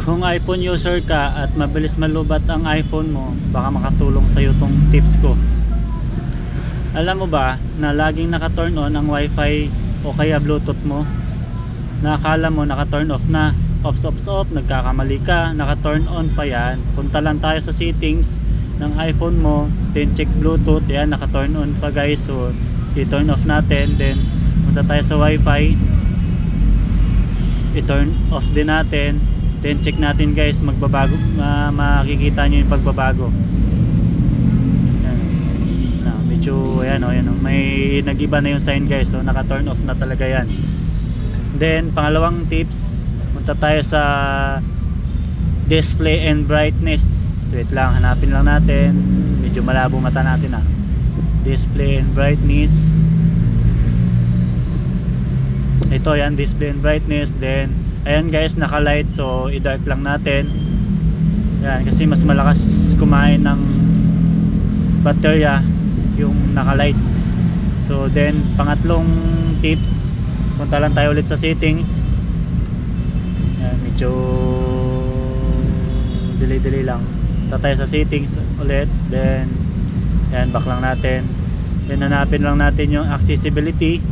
Kung iPhone user ka at mabilis malubat ang iPhone mo, baka makatulong sa'yo tong tips ko. Alam mo ba na laging naka-turn on ang Wi-Fi o kaya Bluetooth mo? Nakakala mo naka-turn off na. Off, nagkakamali ka, naka-turn on pa yan. Punta lang tayo sa settings ng iPhone mo, then check Bluetooth, yan, naka-turn on pa guys. So, i-turn off natin, then punta tayo sa Wi-Fi, i-turn off din natin. Then check natin guys, magbabago, makikita nyo yung pagbabago. Yan. Na, medyo ayan o, may nagiba na yung sign guys. So naka turn off na talaga yan. Then pangalawang tips, punta tayo sa display and brightness. Wait lang, hanapin lang natin. Medyo malabo mata natin ah. Display and brightness. Ito yan, display and brightness. Then ayan guys, naka-light, so i-dark lang natin. Yan, kasi mas malakas kumain ng baterya yung naka-light. So then, pangatlong tips, punta lang tayo ulit sa settings. Yan, medyo delay lang. Punta tayo sa settings ulit. Then, yan, back lang natin. Then, hanapin lang natin yung accessibility.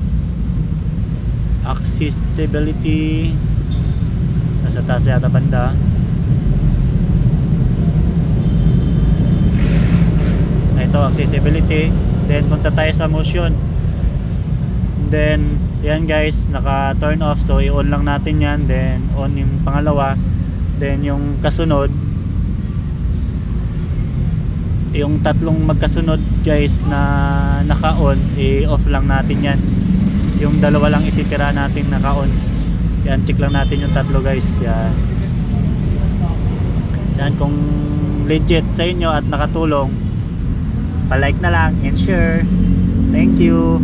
Nasa taas yata banda. Ito, accessibility. Then punta tayo sa motion. Then yan guys, naka turn off, so i-on lang natin yan. Then on yung pangalawa. Then yung kasunod, yung tatlong magkasunod guys na naka-on, i-off lang natin yan. Yung dalawa lang ititira natin naka-on. Yan, check lang natin yung tatlo guys. Yan. Yan, kung legit sa inyo at nakatulong, pa-like na lang and share. Thank you.